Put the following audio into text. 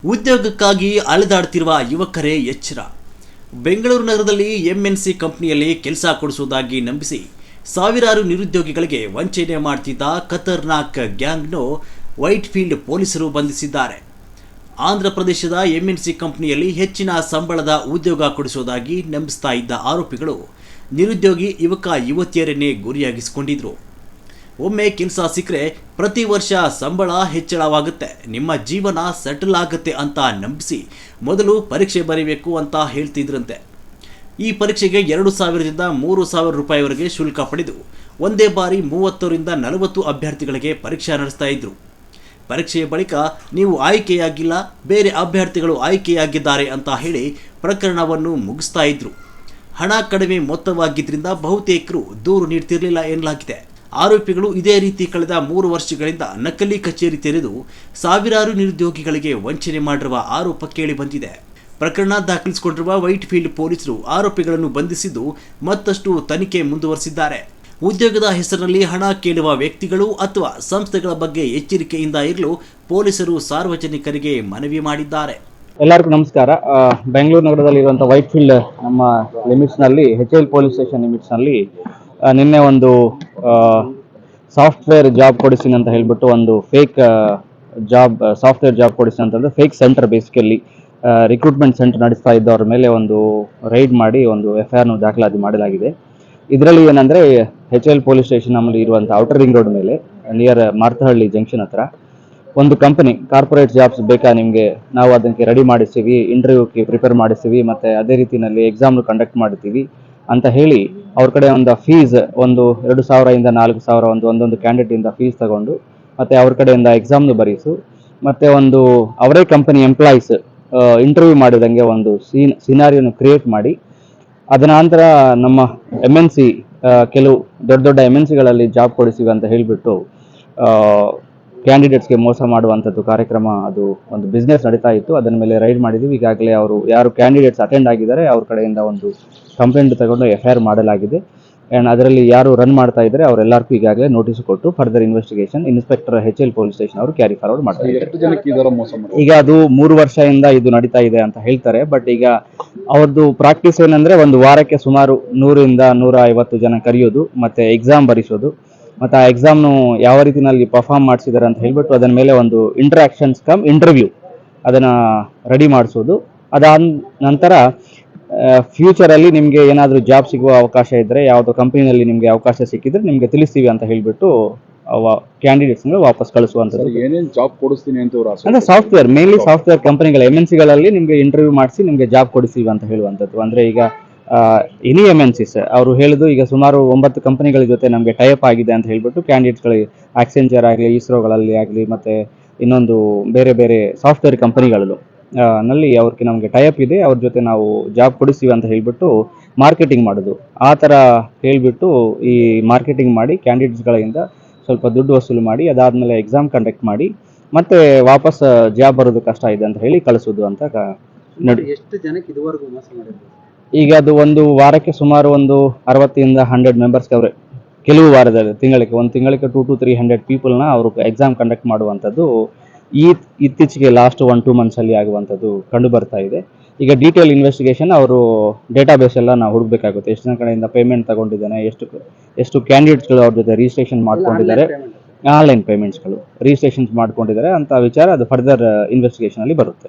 ಉದ್ಯೋಗಕ್ಕಾಗಿ ಅಲೆದಾಡ್ತಿರುವ ಯುವಕರೇ ಎಚ್ಚರ. ಬೆಂಗಳೂರು ನಗರದಲ್ಲಿ ಎಂಎನ್ಸಿ ಕಂಪನಿಯಲ್ಲಿ ಕೆಲಸ ಕೊಡಿಸುವುದಾಗಿ ನಂಬಿಸಿ ಸಾವಿರಾರು ನಿರುದ್ಯೋಗಿಗಳಿಗೆ ವಂಚನೆ ಮಾಡ್ತಿದ್ದ ಖತರ್ನಾಕ್ ಗ್ಯಾಂಗ್ನ್ನು ವೈಟ್ಫೀಲ್ಡ್ ಪೊಲೀಸರು ಬಂಧಿಸಿದ್ದಾರೆ. ಆಂಧ್ರ ಪ್ರದೇಶದ ಎಂಎನ್ಸಿ ಕಂಪನಿಯಲ್ಲಿ ಹೆಚ್ಚಿನ ಸಂಬಳದ ಉದ್ಯೋಗ ಕೊಡಿಸುವುದಾಗಿ ನಂಬಿಸ್ತಾ ಇದ್ದ ಆರೋಪಿಗಳು ನಿರುದ್ಯೋಗಿ ಯುವಕ ಯುವತಿಯರನ್ನೇ ಗುರಿಯಾಗಿಸಿಕೊಂಡಿದ್ರು. ಒಮ್ಮೆ ಕೆಲಸ ಸಿಕ್ಕರೆ ಪ್ರತಿ ವರ್ಷ ಸಂಬಳ ಹೆಚ್ಚಳವಾಗುತ್ತೆ, ನಿಮ್ಮ ಜೀವನ ಸೆಟಲ್ ಆಗುತ್ತೆ ಅಂತ ನಂಬಿಸಿ ಮೊದಲು ಪರೀಕ್ಷೆ ಬರೀಬೇಕು ಅಂತ ಹೇಳ್ತಿದ್ರಂತೆ. ಈ ಪರೀಕ್ಷೆಗೆ 2,000ರಿಂದ 3,000 ರೂಪಾಯಿವರೆಗೆ ಶುಲ್ಕ ಪಡೆದು ಒಂದೇ ಬಾರಿ 30ರಿಂದ 40 ಅಭ್ಯರ್ಥಿಗಳಿಗೆ ಪರೀಕ್ಷೆ ನಡೆಸ್ತಾ ಇದ್ರು. ಪರೀಕ್ಷೆಯ ಬಳಿಕ ನೀವು ಆಯ್ಕೆಯಾಗಿಲ್ಲ, ಬೇರೆ ಅಭ್ಯರ್ಥಿಗಳು ಆಯ್ಕೆಯಾಗಿದ್ದಾರೆ ಅಂತ ಹೇಳಿ ಪ್ರಕರಣವನ್ನು ಮುಗಿಸ್ತಾ ಇದ್ರು. ಹಣ ಕಡಿಮೆ ಮೊತ್ತವಾಗಿದ್ದರಿಂದ ಬಹುತೇಕರು ದೂರು ನೀಡ್ತಿರಲಿಲ್ಲ ಎನ್ನಲಾಗಿದೆ. ಆರೋಪಿಗಳು ಇದೇ ರೀತಿ ಕಳೆದ 3 ವರ್ಷಗಳಿಂದ ನಕಲಿ ಕಚೇರಿ ತೆರೆದು ಸಾವಿರಾರು ನಿರುದ್ಯೋಗಿಗಳಿಗೆ ವಂಚನೆ ಮಾಡಿರುವ ಆರೋಪ ಕೇಳಿ ಬಂದಿದೆ. ಪ್ರಕರಣ ದಾಖಲಿಸಿಕೊಂಡಿರುವ ವೈಟ್ಫೀಲ್ಡ್ ಪೊಲೀಸರು ಆರೋಪಿಗಳನ್ನು ಬಂಧಿಸಿದ್ದು ಮತ್ತಷ್ಟು ತನಿಖೆ ಮುಂದುವರೆಸಿದ್ದಾರೆ. ಉದ್ಯೋಗದ ಹೆಸರಿನಲ್ಲಿ ಹಣ ಕೇಳುವ ವ್ಯಕ್ತಿಗಳು ಅಥವಾ ಸಂಸ್ಥೆಗಳ ಬಗ್ಗೆ ಎಚ್ಚರಿಕೆಯಿಂದ ಇರಲು ಪೊಲೀಸರು ಸಾರ್ವಜನಿಕರಿಗೆ ಮನವಿ ಮಾಡಿದ್ದಾರೆ. ಎಲ್ಲರಿಗೂ ನಮಸ್ಕಾರ. ಬೆಂಗಳೂರು ನಗರದಲ್ಲಿರುವಂತಹ ವೈಟ್ಫೀಲ್ಡ್ ನಮ್ಮ ಲಿಮಿಟ್ಸ್ನಲ್ಲಿ HL ಪೊಲೀಸ್ ಸ್ಟೇಷನ್ ಲಿಮಿಟ್ಸ್ನಲ್ಲಿ ನಿನ್ನೆ ಒಂದು ಸಾಫ್ಟ್ವೇರ್ ಜಾಬ್ ಕೊಡಿಸ್ತೀನಿ ಅಂತ ಹೇಳ್ಬಿಟ್ಟು ಒಂದು ಫೇಕ್ ಸಾಫ್ಟ್ವೇರ್ ಜಾಬ್ ಕೊಡಿಸ್ತೀನಿ ಅಂತಂದ್ರೆ fake centre, basically recruitment centre ನಡೆಸ್ತಾ ಇದ್ದವ್ರ ಮೇಲೆ ಒಂದು ರೈಡ್ ಮಾಡಿ ಒಂದು FIR ದಾಖಲಾತಿ ಮಾಡಲಾಗಿದೆ. ಇದರಲ್ಲಿ ಏನಂದ್ರೆ HL ಪೊಲೀಸ್ ಸ್ಟೇಷನ್ ನಮ್ಮಲ್ಲಿ ಇರುವಂತಹ ಔಟರ್ ರಿಂಗ್ ರೋಡ್ ಮೇಲೆ ನಿಯರ್ ಮಾರ್ತಹಳ್ಳಿ ಜಂಕ್ಷನ್ ಹತ್ರ ಒಂದು ಕಂಪನಿ ಕಾರ್ಪೊರೇಟ್ ಜಾಬ್ಸ್ ಬೇಕಾ ನಿಮಗೆ, ನಾವು ಅದಕ್ಕೆ ರೆಡಿ ಮಾಡಿಸ್ತೀವಿ, ಇಂಟರ್ವ್ಯೂಗೆ ಪ್ರಿಪೇರ್ ಮಾಡಿಸ್ತೀವಿ, ಮತ್ತೆ ಅದೇ ರೀತಿಯಲ್ಲಿ ಎಕ್ಸಾಮ್ ಕಂಡಕ್ಟ್ ಮಾಡ್ತೀವಿ ಅಂತ ಹೇಳಿ ಅವ್ರ ಕಡೆ ಒಂದು ಫೀಸ್ ಒಂದು 2,000ರಿಂದ 4,000 ಒಂದೊಂದು ಕ್ಯಾಂಡಿಡೇಟ್ ಇಂದ ಫೀಸ್ ತಗೊಂಡು ಮತ್ತೆ ಅವ್ರ ಕಡೆಯಿಂದ ಎಕ್ಸಾಮ್ನು ಬರೀಸು ಮತ್ತೆ ಒಂದು ಅವರೇ ಕಂಪನಿ ಎಂಪ್ಲಾಯೀಸ್ ಇಂಟರ್ವ್ಯೂ ಮಾಡಿದಂಗೆ ಒಂದು ಸಿನಾರಿಯೋನ ಕ್ರಿಯೇಟ್ ಮಾಡಿ ಅದರ ನಂತರ ನಮ್ಮ MNC ಕೆಲವು ದೊಡ್ಡ ದೊಡ್ಡ MNCಗಳಲ್ಲಿ ಜಾಬ್ ಕೊಡಿಸಿವಿ ಅಂತ ಹೇಳಿಬಿಟ್ಟು ಕ್ಯಾಂಡಿಡೇಟ್ಸ್ಗೆ ಮೋಸ ಮಾಡುವಂಥದ್ದು ಕಾರ್ಯಕ್ರಮ, ಅದು ಒಂದು ಬಿಸ್ನೆಸ್ ನಡೀತಾ ಇತ್ತು. ಅದರ ಮೇಲೆ ರೈಡ್ ಮಾಡಿದ್ದೀವಿ. ಈಗಾಗಲೇ ಅವರು ಯಾರು ಕ್ಯಾಂಡಿಡೇಟ್ಸ್ ಅಟೆಂಡ್ ಆಗಿದ್ದಾರೆ ಅವ್ರ ಕಡೆಯಿಂದ ಒಂದು ಕಂಪ್ಲೇಂಟ್ ತಗೊಂಡು FIR ಮಾಡಲಾಗಿದೆ. ಆ್ಯಂಡ್ ಅದರಲ್ಲಿ ಯಾರು ರನ್ ಮಾಡ್ತಾ ಇದ್ದಾರೆ ಅವರೆಲ್ಲರಿಗೂ ಈಗಾಗಲೇ ನೋಟಿಸ್ ಕೊಟ್ಟು further investigation inspector HL police station ಅವರು ಕ್ಯಾರಿ ಫಾರ್ವರ್ಡ್ ಮಾಡ್ತಾರೆ. ಈಗ ಅದು 3 ವರ್ಷದಿಂದ ಇದು ನಡೀತಾ ಇದೆ ಅಂತ ಹೇಳ್ತಾರೆ. ಬಟ್ ಈಗ ಅವ್ರದ್ದು ಪ್ರಾಕ್ಟೀಸ್ ಏನಂದ್ರೆ ಒಂದು ವಾರಕ್ಕೆ ಸುಮಾರು 100ರಿಂದ 150 ಜನ ಕರೆಯೋದು, ಮತ್ತೆ ಎಕ್ಸಾಮ್ ಬರೆಸೋದು, ಮತ್ತೆ ಆ ಎಕ್ಸಾಮ್ನು ಯಾವ ರೀತಿಯಲ್ಲಿ ಪರ್ಫಾರ್ಮ್ ಮಾಡಿಸಿದ್ದಾರೆ ಅಂತ ಹೇಳ್ಬಿಟ್ಟು ಅದರ ಮೇಲೆ ಒಂದು ಇಂಟ್ರಾಕ್ಷನ್ಸ್ ಕಮ್ ಇಂಟರ್ವ್ಯೂ ಅದನ್ನ ರೆಡಿ ಮಾಡಿಸೋದು. ಅದಾದ ನಂತರ ಫ್ಯೂಚರಲ್ಲಿ ನಿಮಗೆ ಏನಾದರೂ ಜಾಬ್ ಸಿಗುವ ಅವಕಾಶ ಇದ್ದರೆ, ಯಾವುದೋ ಕಂಪನಿಯಲ್ಲಿ ನಿಮಗೆ ಅವಕಾಶ ಸಿಕ್ಕಿದ್ರೆ ನಿಮಗೆ ತಿಳಿಸ್ತೀವಿ ಅಂತ ಹೇಳ್ಬಿಟ್ಟು ಕ್ಯಾಂಡಿಡೇಟ್ಸ್ನ ವಾಪಸ್ ಕಳಿಸುವಂಥದ್ದು. ಏನೇನು ಜಾಬ್ ಕೊಡಿಸ್ತೀನಿ ಅಂತ ಅಂದ್ರೆ ಸಾಫ್ಟ್ವೇರ್, ಮೇನ್ಲಿ ಸಾಫ್ಟ್ವೇರ್ ಕಂಪನಿಗಳು MNCಗಳಲ್ಲಿ ನಿಮಗೆ ಇಂಟರ್ವ್ಯೂ ಮಾಡಿಸಿ ನಿಮಗೆ ಜಾಬ್ ಕೊಡಿಸ್ತೀವಿ ಅಂತ ಹೇಳುವಂಥದ್ದು. ಅಂದ್ರೆ ಈಗ ಎನಿ MNCs ಅವರು ಹೇಳಿದ್ರು ಈಗ ಸುಮಾರು 9 ಕಂಪನಿಗಳ ಜೊತೆ ನಮಗೆ ಟೈಅಪ್ ಆಗಿದೆ ಅಂತ ಹೇಳ್ಬಿಟ್ಟು ಕ್ಯಾಂಡಿಡೇಟ್ಸ್ಗಳಿಗೆ ಆಕ್ಸೆಂಚರ್ ಆಗಲಿ, ಇಸ್ರೋಗಳಲ್ಲಿ ಆಗಲಿ, ಮತ್ತೆ ಇನ್ನೊಂದು ಬೇರೆ ಬೇರೆ ಸಾಫ್ಟ್ವೇರ್ ಕಂಪನಿಗಳು ನಲ್ಲಿ ಅವ್ರಿಗೆ ನಮಗೆ ಟೈಅಪ್ ಇದೆ, ಅವ್ರ ಜೊತೆ ನಾವು ಜಾಬ್ ಕೊಡಿಸ್ತೀವಿ ಅಂತ ಹೇಳ್ಬಿಟ್ಟು ಮಾರ್ಕೆಟಿಂಗ್ ಮಾಡೋದು. ಆ ಥರ ಹೇಳ್ಬಿಟ್ಟು ಈ ಮಾರ್ಕೆಟಿಂಗ್ ಮಾಡಿ ಕ್ಯಾಂಡಿಡೇಟ್ಸ್ಗಳಿಂದ ಸ್ವಲ್ಪ ದುಡ್ಡು ವಸೂಲು ಮಾಡಿ ಅದಾದ್ಮೇಲೆ ಎಕ್ಸಾಮ್ ಕಂಡಕ್ಟ್ ಮಾಡಿ ಮತ್ತೆ ವಾಪಸ್ ಜಾಬ್ ಬರೋದು ಕಷ್ಟ ಇದೆ ಅಂತ ಹೇಳಿ ಕಳಿಸೋದು ಅಂತ ನೋಡಿ. ಎಷ್ಟು ಜನಕ್ಕೆ ಇದುವರೆಗೂ ಮೋಸ ಮಾಡಿದ್ರು? ಈಗ ಅದು ಒಂದು ವಾರಕ್ಕೆ ಸುಮಾರು ಒಂದು 60ರಿಂದ 100 ಮೆಂಬರ್ಸ್ಗೆ ಅವರೇ ಕೆಲವು ವಾರದಲ್ಲಿ ಒಂದು ತಿಂಗಳಿಗೆ 200 to 300 ಪೀಪಲ್ನ ಅವರು ಎಕ್ಸಾಮ್ ಕಂಡಕ್ಟ್ ಮಾಡುವಂಥದ್ದು ಇತ್ತೀಚೆಗೆ ಲಾಸ್ಟ್ 1-2 ಮಂತ್ಸಲ್ಲಿ ಆಗುವಂಥದ್ದು ಕಂಡು ಬರ್ತಾ ಇದೆ. ಈಗ ಡೀಟೇಲ್ ಇನ್ವೆಸ್ಟಿಗೇಷನ್ ಅವರು ಡೇಟಾಬೇಸ್ ಎಲ್ಲ ನಾವು ಹುಡುಕಬೇಕಾಗುತ್ತೆ. ಎಷ್ಟು ಜನ ಕಡೆಯಿಂದ ಪೇಮೆಂಟ್ ತಗೊಂಡಿದ್ದಾನೆ, ಎಷ್ಟು ಕ್ಯಾಂಡಿಡೇಟ್ಸ್ಗಳು ಅವ್ರ ಜೊತೆ ರಿಜಿಸ್ಟ್ರೇಷನ್ ಮಾಡ್ಕೊಂಡಿದ್ದಾರೆ, ಆನ್ಲೈನ್ ಪೇಮೆಂಟ್ಸ್ಗಳು ರಿಜಿಸ್ಟ್ರೇಷನ್ಸ್ ಮಾಡ್ಕೊಂಡಿದ್ದಾರೆ ಅಂತ ವಿಚಾರ ಅದು ಫರ್ದರ್ ಇನ್ವೆಸ್ಟಿಗೇಷನ್ ಅಲ್ಲಿ ಬರುತ್ತೆ.